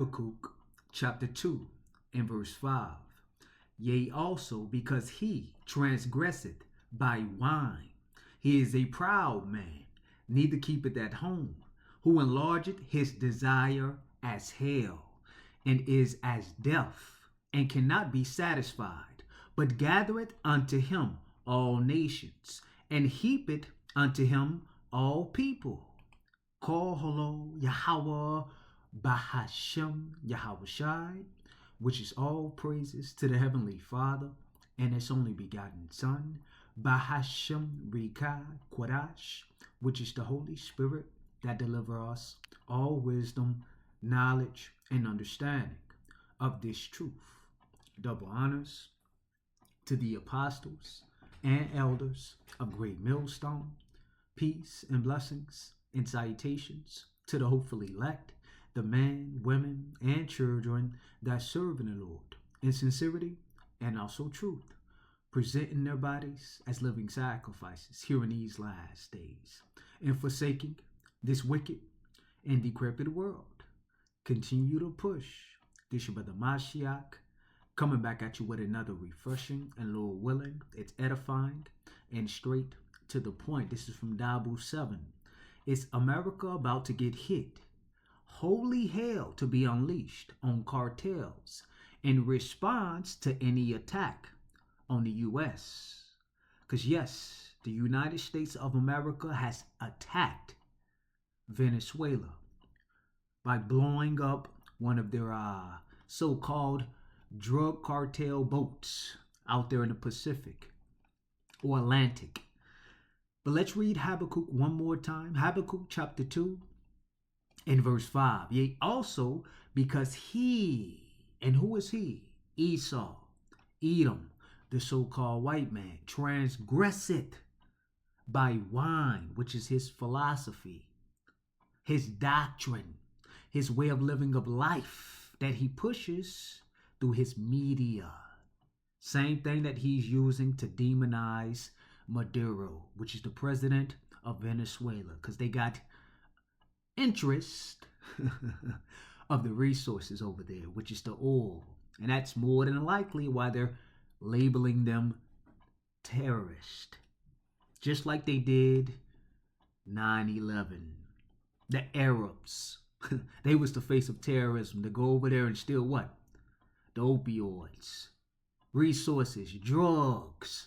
Habakkuk chapter 2 and verse 5. Yea, also because he transgresseth by wine. He is a proud man, neither keepeth at home, who enlargeth his desire as hell, and is as deaf, and cannot be satisfied, but gathereth unto him all nations, and heapeth unto him all people. Call hello Yahweh Bahashem Yahweh Shai, which is all praises to the Heavenly Father and His only begotten Son, Bahashem Rika Quadash, which is the Holy Spirit that deliver us all wisdom, knowledge, and understanding of this truth. Double honors to the apostles and elders of Great Millstone, peace and blessings and salutations to the hopefully elect, the men, women, and children that serve in the Lord in sincerity and also truth, presenting their bodies as living sacrifices here in these last days, and forsaking this wicked and decrepit world. Continue to push. This your brother Mashiach, coming back at you with another refreshing and Lord willing, it's edifying and straight to the point. This is from Dabu 7. Is America about to get hit? Holy hell to be unleashed on cartels in response to any attack on the U.S. Because yes, the United States of America has attacked Venezuela by blowing up one of their so-called drug cartel boats out there in the Pacific or Atlantic. But let's read Habakkuk one more time. Habakkuk chapter 2 and verse 5. Yea, also because he, and who is he? Esau, Edom, the so-called white man, transgresseth by wine, which is his philosophy, his doctrine, his way of living of life that he pushes through his media. Same thing that he's using to demonize Maduro, which is the president of Venezuela, because they got interest of the resources over there, which is the oil. And that's more than likely why they're labeling them terrorist. Just like they did 9/11. The Arabs, they was the face of terrorism to go over there and steal what? The opioids, resources, drugs.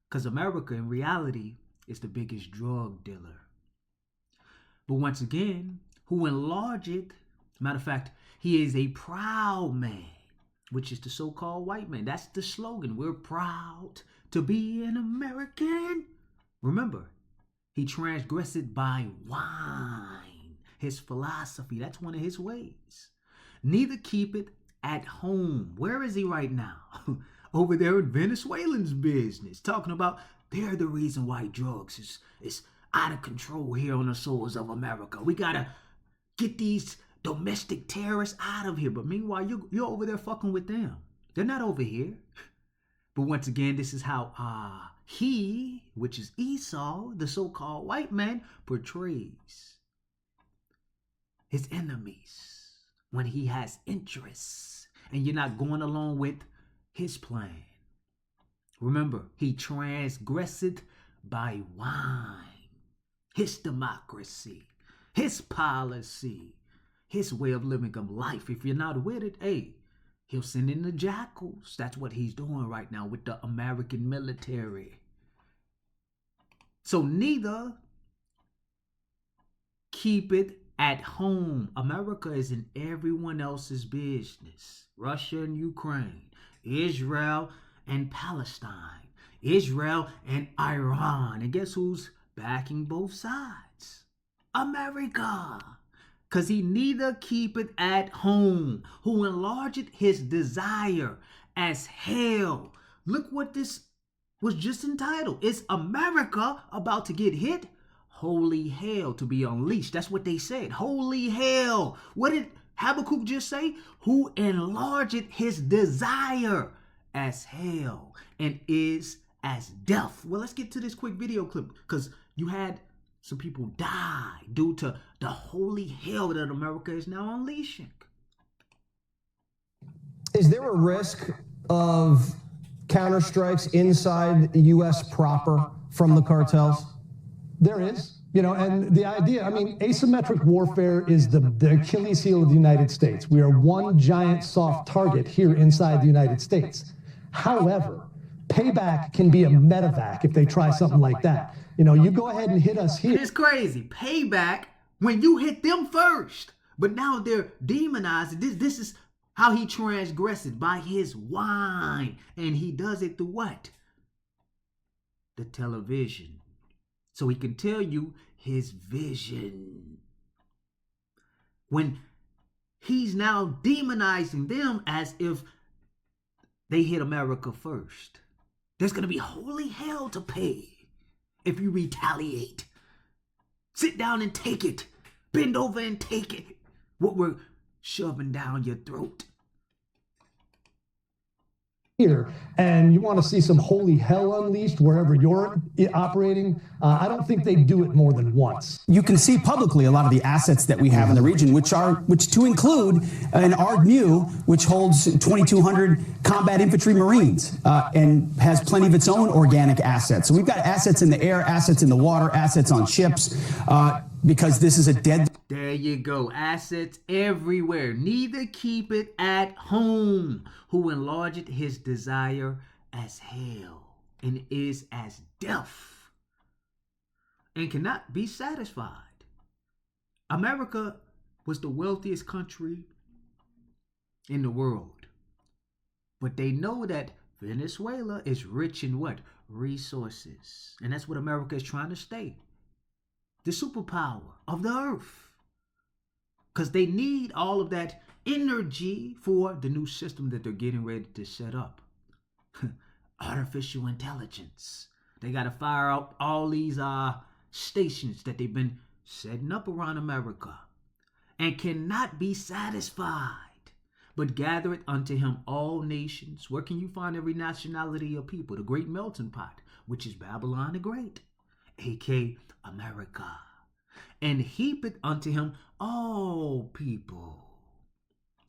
Because America, in reality, is the biggest drug dealer. But once again, who enlargeth, matter of fact, he is a proud man, which is the so-called white man. That's the slogan. We're proud to be an American. Remember, he transgressed by wine, his philosophy. That's one of his ways. Neither keep it at home. Where is he right now? Over there in Venezuelans' business, talking about they're the reason why drugs is out of control here on the soils of America. We gotta get these domestic terrorists out of here. But meanwhile, you're over there fucking with them. They're not over here. But once again, this is how he, which is Esau, the so-called white man, portrays his enemies when he has interests and you're not going along with his plan. Remember, he transgressed by wine. His democracy, his policy, his way of living of life. If you're not with it, hey, he'll send in the jackals. That's what he's doing right now with the American military. So neither keep it at home. America is in everyone else's business. Russia and Ukraine, Israel and Palestine, Israel and Iran. And guess who's backing both sides? America. Because he neither keepeth at home, who enlargeth his desire as hell. Look what this was just entitled. Is America about to get hit? Holy hell to be unleashed. That's what they said. Holy hell. What did Habakkuk just say? Who enlargeth his desire as hell and is as death. Well, let's get to this quick video clip because you had some people die due to the holy hell that America is now unleashing. Is there a risk of counterstrikes inside the U.S. proper from the cartels? There is. You know, and the idea, I mean, asymmetric warfare is the Achilles heel of the United States. We are one giant soft target here inside the United States. However, payback can be a medevac if they try something like that. You know, you go ahead and hit us here. It's crazy. Payback when you hit them first. But now they're demonized. This is how he transgressed, by his wine. And he does it through what? The television. So he can tell you his vision. When he's now demonizing them as if they hit America first. There's going to be holy hell to pay if you retaliate. Sit down and take it. Bend over and take it. What we're shoving down your throat. Here, and you want to see some holy hell unleashed wherever you're operating, I don't think they do it more than once. You can see publicly a lot of the assets that we have in the region, which to include an ARDMU, which holds 2,200 combat infantry Marines and has plenty of its own organic assets. So we've got assets in the air, assets in the water, assets on ships, because this is a dead. There you go. Assets everywhere. Neither keep it at home. Who enlargeth his desire as hell, and is as death, and cannot be satisfied. America was the wealthiest country in the world. But they know that Venezuela is rich in what? Resources. And that's what America is trying to stay. The superpower of the earth. Because they need all of that energy for the new system that they're getting ready to set up. Artificial intelligence. They got to fire out all these stations that they've been setting up around America, and cannot be satisfied, but gather it unto him all nations. Where can you find every nationality of people? The great melting pot, which is Babylon the Great, aka America. And heap it unto him all people.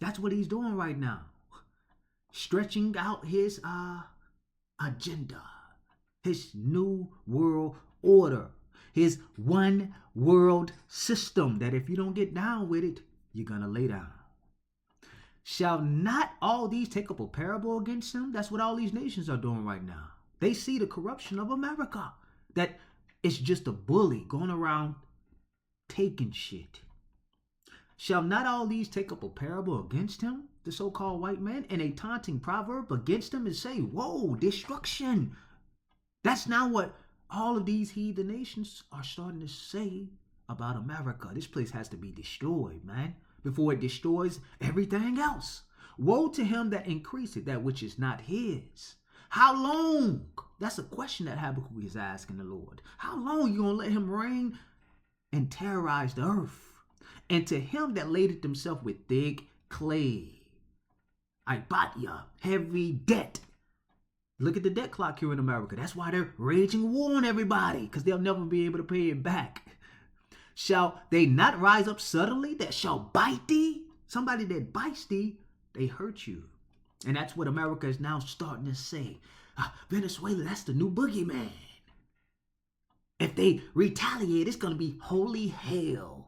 That's what he's doing right now. Stretching out his agenda. His new world order. His one world system that if you don't get down with it, you're going to lay down. Shall not all these take up a parable against him? That's what all these nations are doing right now. They see the corruption of America. That it's just a bully going around taking shit. Shall not all these take up a parable against him, the so-called white man, and a taunting proverb against him, and say, whoa, destruction. That's now what all of these heathen nations are starting to say about America. This place has to be destroyed, man, before it destroys everything else. Woe to him that increaseth that which is not his. How long? That's a question that Habakkuk is asking the Lord. How long you going to let him reign and terrorize the earth? And to him that ladeth himself with thick clay, Ibatia, heavy debt. Look at the debt clock here in America. That's why they're raging war on everybody, because they'll never be able to pay it back. Shall they not rise up suddenly that shall bite thee? Somebody that bites thee, they hurt you. And that's what America is now starting to say. Venezuela, that's the new boogeyman. If they retaliate, it's going to be holy hell.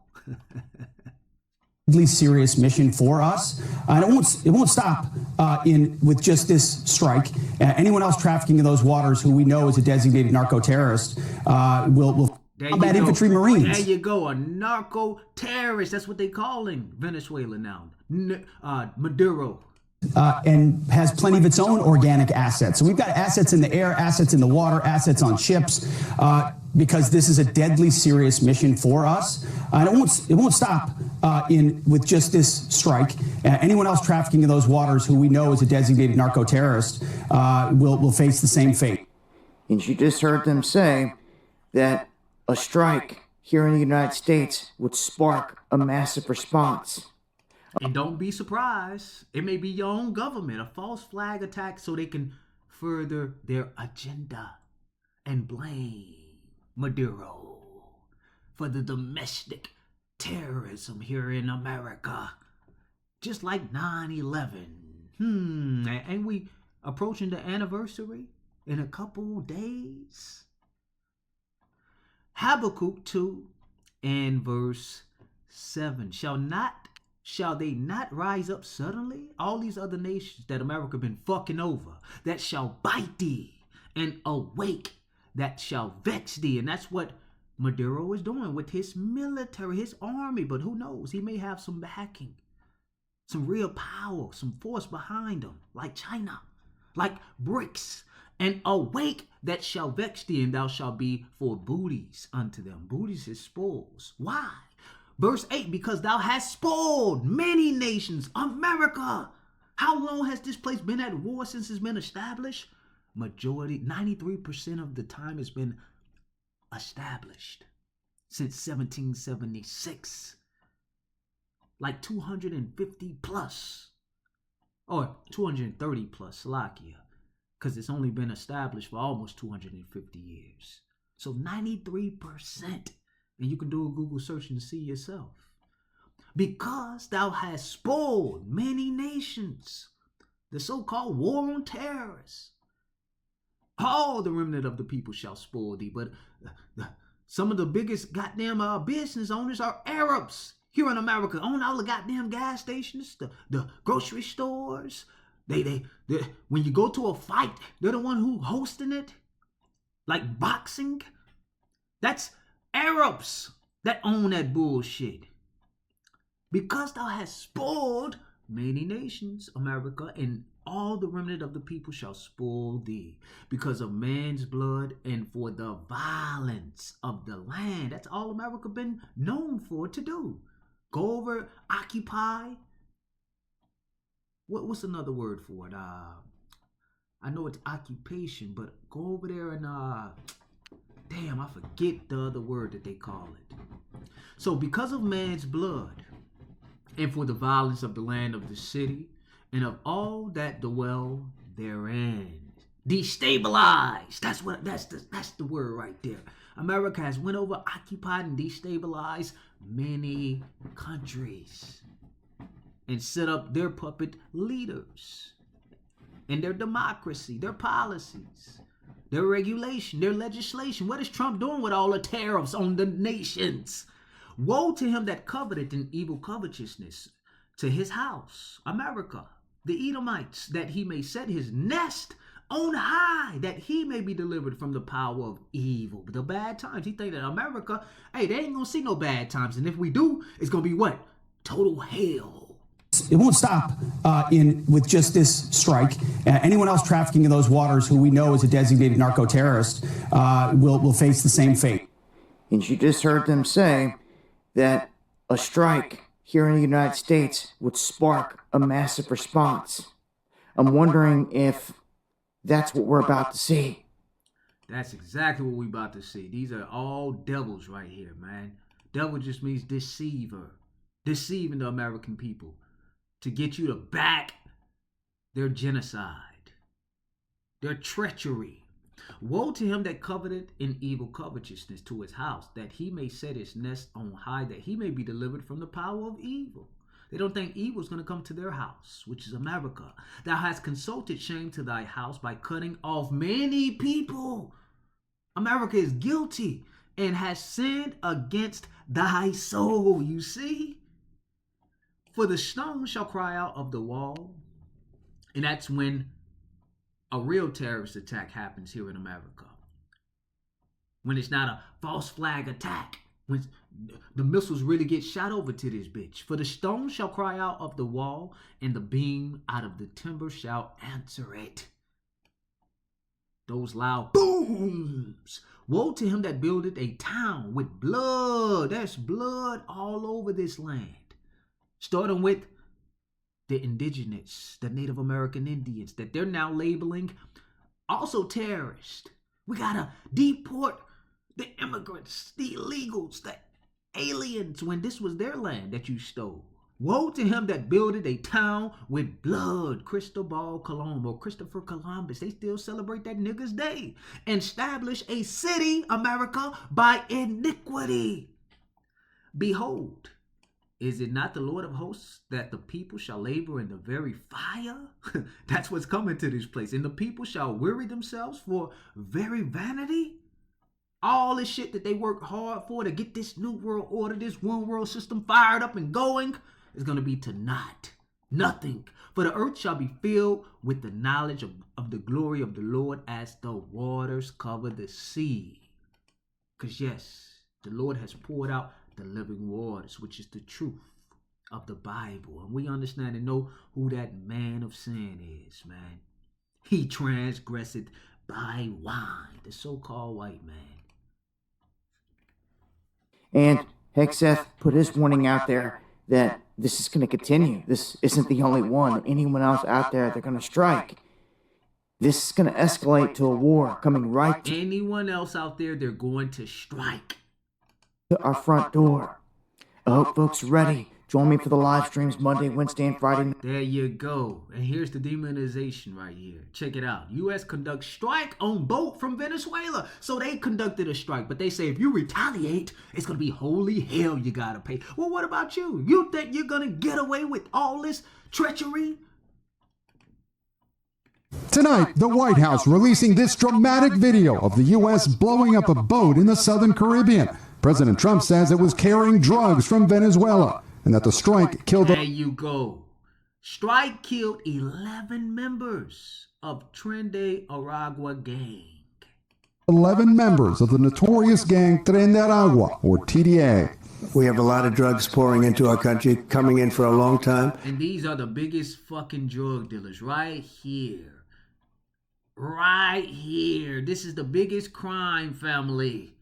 Serious mission for us, and it won't stop with just this strike. Anyone else trafficking in those waters who we know is a designated narco-terrorist will combat infantry Marines. There you go, a narco-terrorist. That's what they calling Venezuela now. Maduro. And has plenty of its own organic assets. So we've got assets in the air, assets in the water, assets on ships, because this is a deadly serious mission for us. And it won't stop with just this strike. Anyone else trafficking in those waters who we know is a designated narco-terrorist will face the same fate. And you just heard them say that a strike here in the United States would spark a massive response. And don't be surprised. It may be your own government, a false flag attack so they can further their agenda and blame Maduro for the domestic terrorism here in America. Just like 9/11. Ain't we approaching the anniversary in a couple days? Habakkuk 2 and verse 7. Shall they not rise up suddenly? All these other nations that America been fucking over, that shall bite thee, and awake, that shall vex thee. And that's what Maduro is doing with his military, his army. But who knows? He may have some backing, some real power, some force behind him, like China, like BRICS. And awake, that shall vex thee, and thou shalt be for booties unto them. Booties is spoils. Why? Verse 8, because thou hast spoiled many nations. America. How long has this place been at war since it's been established? Majority, 93% of the time it's been established. Since 1776. Like 250 plus. Or 230 plus, Slovakia. Because it's only been established for almost 250 years. So 93%. And you can do a Google search and see yourself. Because thou hast spoiled many nations. The so-called war on terrorists. All the remnant of the people shall spoil thee. But some of the biggest goddamn business owners are Arabs here in America. Own all the goddamn gas stations, the grocery stores. They when you go to a fight, they're the one who hosting it. Like boxing. That's Arabs that own that bullshit. Because thou hast spoiled many nations, America, and all the remnant of the people shall spoil thee, because of man's blood and for the violence of the land. That's all America been known for to do. Go over, occupy. What's another word for it? I know it's occupation, but go over there and damn, I forget the other word that they call it. So because of man's blood, and for the violence of the land of the city, and of all that dwell therein, destabilized. That's the word right there. America has went over, occupied, and destabilized many countries. And set up their puppet leaders and their democracy, their policies, their regulation, their legislation. What is Trump doing with all the tariffs on the nations? Woe to him that coveteth in evil covetousness to his house, America, the Edomites, that he may set his nest on high, that he may be delivered from the power of evil. The bad times. He think that America, hey, they ain't gonna see no bad times. And if we do, it's gonna be what? Total hell. It won't stop with just this strike. Anyone else trafficking in those waters who we know is a designated narco-terrorist will face the same fate. And you just heard them say that a strike here in the United States would spark a massive response. I'm wondering if that's what we're about to see. That's exactly what we're about to see. These are all devils right here, man. Devil just means deceiver. Deceiving the American people. To get you to back their genocide, their treachery. Woe to him that coveteth in evil covetousness to his house, that he may set his nest on high, that he may be delivered from the power of evil. They don't think evil is going to come to their house, which is America. Thou hast consulted shame to thy house by cutting off many people. America is guilty and has sinned against thy soul, you see? For the stone shall cry out of the wall. And that's when a real terrorist attack happens here in America. When it's not a false flag attack. When the missiles really get shot over to this bitch. For the stone shall cry out of the wall, and the beam out of the timber shall answer it. Those loud booms. Woe to him that buildeth a town with blood. There's blood all over this land. Starting with the indigenous, the Native American Indians, that they're now labeling also terrorists. We gotta deport the immigrants, the illegals, the aliens, when this was their land that you stole. Woe to him that builded a town with blood. Cristobal Colon or Christopher Columbus. They still celebrate that nigga's day. And establish a city, America, by iniquity. Behold, Is it not the Lord of hosts that the people shall labor in the very fire? That's what's coming to this place. And the people shall weary themselves for very vanity? All this shit that they work hard for to get this new world order, this one world system fired up and going, is going to be to naught. Nothing. For the earth shall be filled with the knowledge of the glory of the Lord as the waters cover the sea. Because yes, the Lord has poured out the living waters, which is the truth of the Bible. And we understand and know who that man of sin is, man. He transgressed by wine, the so-called white man. And Hexeth put his warning out there that this is going to continue. This isn't the only one. Anyone else out there, they're going to strike. This is going to escalate to a war coming right to anyone else out there, they're going to strike our front door. I hope folks are ready. Join me for the live streams Monday, Wednesday, and Friday. There you go. And here's the demonization right here. Check it out. U.S. conducts strike on boat from Venezuela. So they conducted a strike. But they say if you retaliate, it's going to be holy hell you got to pay. Well, what about you? You think you're going to get away with all this treachery? Tonight, the White House releasing this dramatic video of the U.S. blowing up a boat in the southern Caribbean. President Trump says it was carrying drugs from Venezuela and that the strike killed... There you go. Strike killed 11 members of Tren de Aragua gang. 11 members of the notorious gang Tren de Aragua, or TDA. We have a lot of drugs pouring into our country, coming in for a long time. And these are the biggest fucking drug dealers right here. Right here. This is the biggest crime family.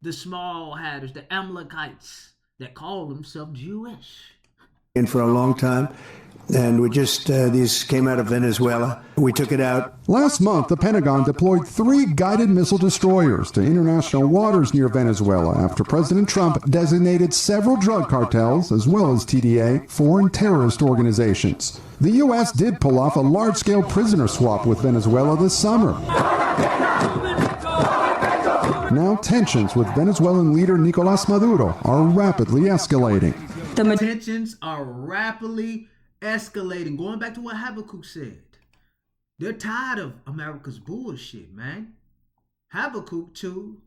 The small hatters, the Amalekites that call themselves Jewish. In for a long time. And we just, these came out of Venezuela. We took it out. Last month, the Pentagon deployed 3 guided missile destroyers to international waters near Venezuela after President Trump designated several drug cartels, as well as TDA, foreign terrorist organizations. The U.S. did pull off a large-scale prisoner swap with Venezuela this summer. Now tensions with Venezuelan leader Nicolás Maduro are rapidly escalating. The tensions are rapidly escalating. Going back to what Habakkuk said. They're tired of America's bullshit, man. Habakkuk 2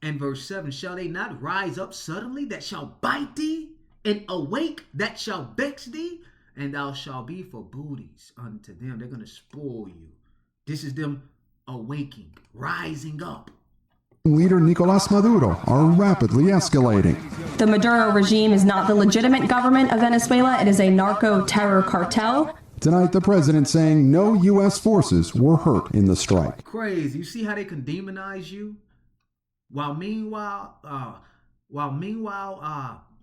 and verse 7. Shall they not rise up suddenly that shall bite thee, and awake that shall vex thee? And thou shalt be for booties unto them. They're going to spoil you. This is them awaking, rising up. Leader Nicolás Maduro are rapidly escalating. The Maduro regime is not the legitimate government of Venezuela. It is a narco-terror cartel. Tonight, the president saying no U.S. forces were hurt in the strike. Crazy. You see how they can demonize you? While meanwhile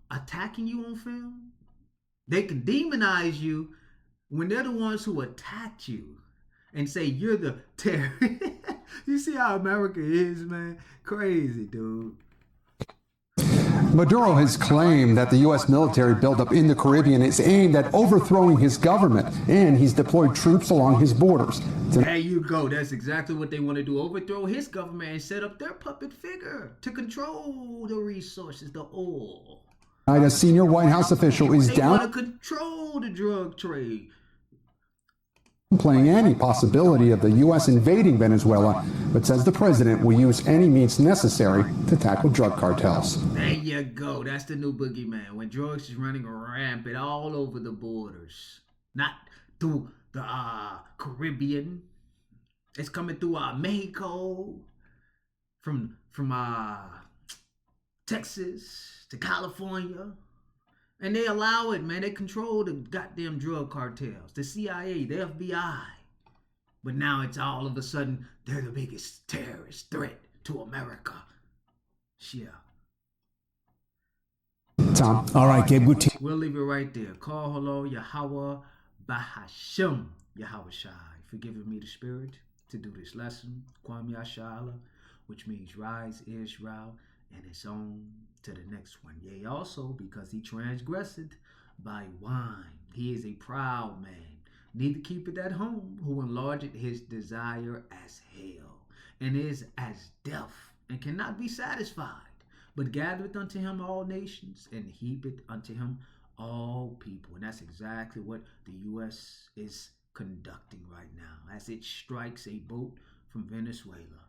attacking you on film? They can demonize you when they're the ones who attacked you and say you're the terrorist. You see how America is, man? Crazy, dude. Maduro has claimed that the U.S. military buildup in the Caribbean is aimed at overthrowing his government, and he's deployed troops along his borders. There you go. That's exactly what they want to do. Overthrow his government and set up their puppet figure to control the resources, the oil. A senior White House official is They want to control the drug trade. Downplaying any possibility of the U.S. invading Venezuela, but says the president will use any means necessary to tackle drug cartels. There you go. That's the new boogeyman. When drugs is running rampant all over the borders. Not through the Caribbean. It's coming through Mexico. From Texas to California. And they allow it, man. They control the goddamn drug cartels. The CIA, the FBI. But now it's all of a sudden, they're the biggest terrorist threat to America. Yeah. Tom. All right, Gabe. We'll leave it right there. Call hello, Yahweh Bahashim, Yahweh Shai, for giving me the spirit to do this lesson. Kwam Yashala, which means rise Israel, and it's on to the next one. Yea, also because he transgressed by wine. He is a proud man. Need to keep it at home, who enlargeth his desire as hell, and is as deaf, and cannot be satisfied. But gathereth unto him all nations, and heapeth unto him all people. And that's exactly what the U.S. is conducting right now as it strikes a boat from Venezuela.